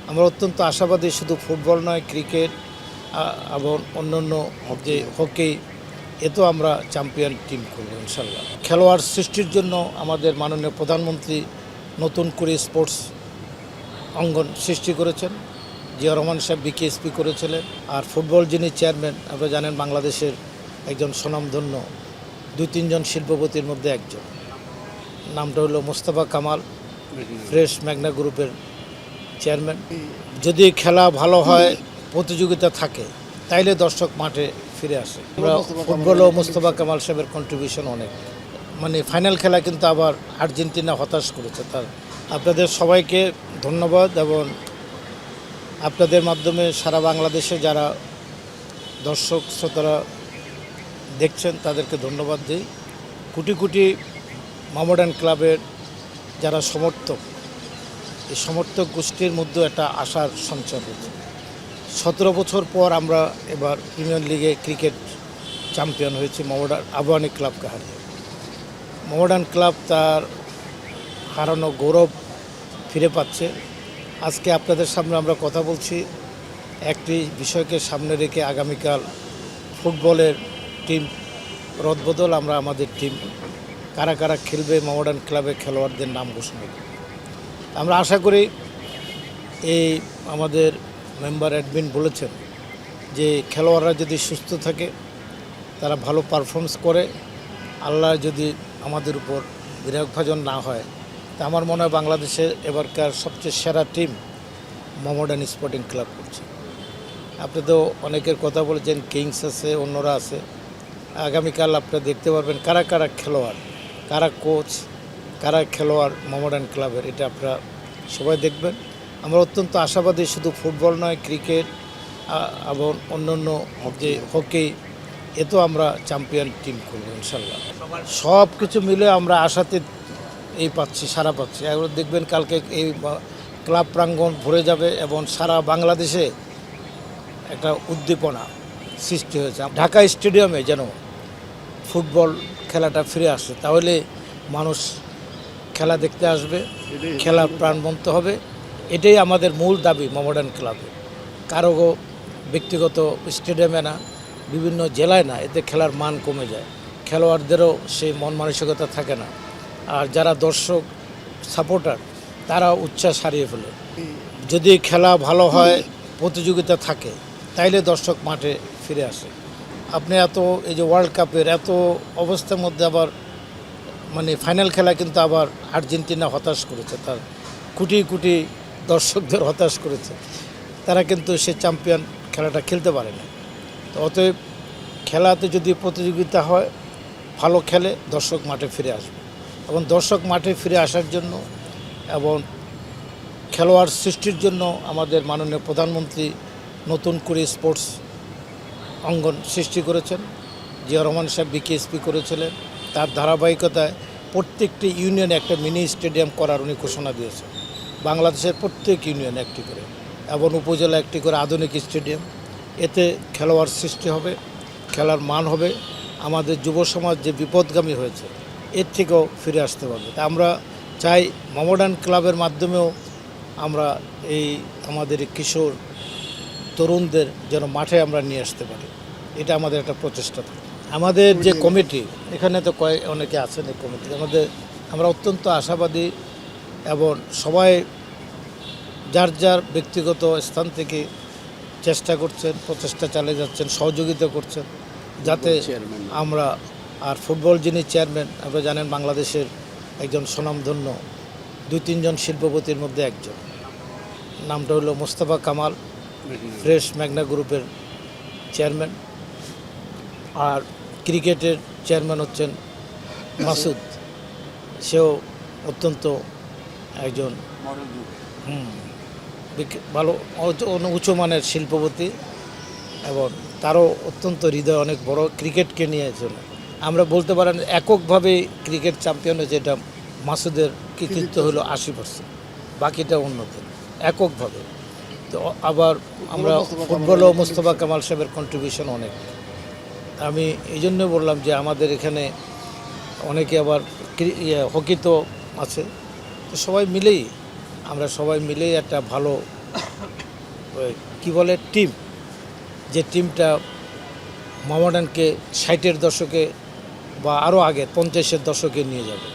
আমরা অত্যন্ত আশাবাদী, শুধু ফুটবল নয়, ক্রিকেট এবং অন্যান্য যে হকি, এতেও আমরা চ্যাম্পিয়ন টিম করব ইনশাল্লাহ। খেলোয়াড় সৃষ্টির জন্য আমাদের মাননীয় প্রধানমন্ত্রী নতুন করে স্পোর্টস অঙ্গন সৃষ্টি করেছেন। জিয়া রহমান সাহেব বিকেএসপি করেছিলেন। আর ফুটবল যিনি চেয়ারম্যান, আপনারা জানেন, বাংলাদেশের একজন স্বনামধন্য 2-3 জন শিল্পপতির মধ্যে একজন। নামটা হলো মোস্তফা কামাল, ফ্রেশ ম্যাগনা গ্রুপের চেয়ারম্যান। যদি খেলা ভালো হয়, প্রতিযোগিতা থাকে, তাইলে দর্শক মাঠে ফিরে আসে। আমরা ফুটবলও মোস্তফা কামাল সাহেবের কন্ট্রিবিউশন অনেক। ফাইনাল খেলা কিন্তু আবার আর্জেন্টিনা হতাশ করেছে। তার আপনাদের সবাইকে ধন্যবাদ, এবং আপনাদের মাধ্যমে সারা বাংলাদেশে যারা দর্শক শ্রোতারা দেখছেন তাদেরকে ধন্যবাদ দিই। কোটি কোটি মোহামেডান ক্লাবের যারা সমর্থক, এই সমর্থক গোষ্ঠীর মধ্যে একটা আশার সঞ্চার হয়েছে। 17 বছর পর আমরা এবার প্রিমিয়ার লিগে ক্রিকেট চ্যাম্পিয়ন হয়েছি আবাহনী ক্লাবকে হারিয়ে। মোহামেডান ক্লাব তার হারানো গৌরব ফিরে পাচ্ছে। আজকে আপনাদের সামনে আমরা কথা বলছি একটি বিষয়কে সামনে রেখে, আগামীকাল ফুটবলের টিম রদবদল। আমরা আমাদের টিম কারা কারা খেলবে, মোহামেডান ক্লাবের খেলোয়াড়দের নাম ঘোষণা করব। আমরা আশা করি, এই আমাদের মেম্বার অ্যাডমিন বলেছেন যে খেলোয়াড়রা যদি সুস্থ থাকে, তারা ভালো পারফরমেন্স করে, আল্লাহ যদি আমাদের উপর বিরাগভাজন না হয়, তা আমার মনে হয় বাংলাদেশের এবারকার সবচেয়ে সেরা টিম মোহামেডান স্পোর্টিং ক্লাব করছে। আপনি তো অনেকের কথা বলেছেন, কিংস আছে, অন্যরা আছে। আগামীকাল আপনারা দেখতে পারবেন কারা কারা খেলোয়াড়, কারা কোচ, কারা খেলোয়াড় মোহামেডান ক্লাবের, এটা আপনারা সবাই দেখবেন। আমরা অত্যন্ত আশাবাদী, শুধু ফুটবল নয়, ক্রিকেট এবং অন্যান্য যে হকি, এতেও আমরা চ্যাম্পিয়ন টিম করব ইনশাল্লাহ। সব কিছু মিলে আমরা আশাতে সারা পাচ্ছি। এবার দেখবেন কালকে এই ক্লাব প্রাঙ্গণ ভরে যাবে, এবং সারা বাংলাদেশে একটা উদ্দীপনা সৃষ্টি হয়েছে। ঢাকা স্টেডিয়ামে যেন ফুটবল খেলাটা ফিরে আসে, তাহলে মানুষ খেলা দেখতে আসবে, খেলার প্রাণবন্ত হবে। এটাই আমাদের মূল দাবি মোহামেডান ক্লাবে। কারো ব্যক্তিগত স্টেডিয়ামে না, বিভিন্ন জেলায় না, এতে খেলার মান কমে যায়, খেলোয়াড়দেরও সেই মন মানসিকতা থাকে না। আর যারা দর্শক সাপোর্টার, তারা উচ্ছ্বাস হারিয়ে ফেলে। যদি খেলা ভালো হয়, প্রতিযোগিতা থাকে, তাইলে দর্শক মাঠে ফিরে আসে। আপনি এই যে ওয়ার্ল্ড কাপের এত অবস্থার মধ্যে আবার ফাইনাল খেলা কিন্তু আবার আর্জেন্টিনা হতাশ করেছে, তার কোটি কোটি দর্শকদের হতাশ করেছে। তারা কিন্তু সে চ্যাম্পিয়ন খেলাটা খেলতে পারে না। তো অতএব খেলাতে যদি প্রতিযোগিতা হয়, ভালো খেলে, দর্শক মাঠে ফিরে আসবে। এবং দর্শক মাঠে ফিরে আসার জন্য এবং খেলোয়াড় সৃষ্টির জন্য আমাদের মাননীয় প্রধানমন্ত্রী নতুন করে স্পোর্টস অঙ্গন সৃষ্টি করেছেন। জিয়া রহমান সাহেব বিকেএসপি করেছিলেন। তার ধারাবাহিকতায় প্রত্যেকটি ইউনিয়নে একটা মিনি স্টেডিয়াম করার উনি ঘোষণা দিয়েছেন। বাংলাদেশের প্রত্যেক ইউনিয়নে একটি করে, এবং উপজেলা একটি করে আধুনিক স্টেডিয়াম। এতে খেলোয়াড় সৃষ্টি হবে, খেলার মান হবে, আমাদের যুব সমাজ যে বিপদগামী হয়েছে এর থেকেও ফিরে আসতে পারবে। তা আমরা চাই মোহামেডান ক্লাবের মাধ্যমেও আমরা আমাদের কিশোর তরুণদের যেন মাঠে আমরা নিয়ে আসতে পারি, এটা আমাদের একটা প্রচেষ্টা থাকে। আমাদের যে কমিটি, এখানে তো অনেকে আছেন এই কমিটি, আমরা অত্যন্ত আশাবাদী, এবং সবাই যার যার ব্যক্তিগত স্থান থেকে চেষ্টা করছেন, প্রচেষ্টা চালিয়ে যাচ্ছেন, সহযোগিতা করছেন, যাতে আমরা, আর ফুটবল যিনি চেয়ারম্যান, আপনারা জানেন, বাংলাদেশের একজন স্বনামধন্য 2-3 জন শিল্পপতির মধ্যে একজন। নামটা হলো মোস্তফা কামাল, ফ্রেশ ম্যাগনা গ্রুপের চেয়ারম্যান। আর ক্রিকেটের চেয়ারম্যান হচ্ছেন মাসুদ, সেও অত্যন্ত একজন ভালো উচ্চ মানের শিল্পপতি, এবং তারও অত্যন্ত হৃদয় অনেক বড়। ক্রিকেটকে নিয়েছিল, আমরা বলতে পারেন এককভাবে ক্রিকেট চ্যাম্পিয়ন হয়েছে, এটা মাসুদের কৃতিত্ব হলো 80%, বাকিটা অন্যদের এককভাবে। তো আবার আমরা ফুটবলও মোস্তফা কামাল সাহেবের কন্ট্রিবিউশন অনেক। আমি এই জন্য বললাম যে আমাদের এখানে অনেকে আবার হকি তো আছে। তো আমরা সবাই মিলেই একটা ভালো কি বলে টিম, যে টিমটা মোহামেডানকে 60-এর দশকে বা আরও আগে 50-এর দশকে নিয়ে যাবে।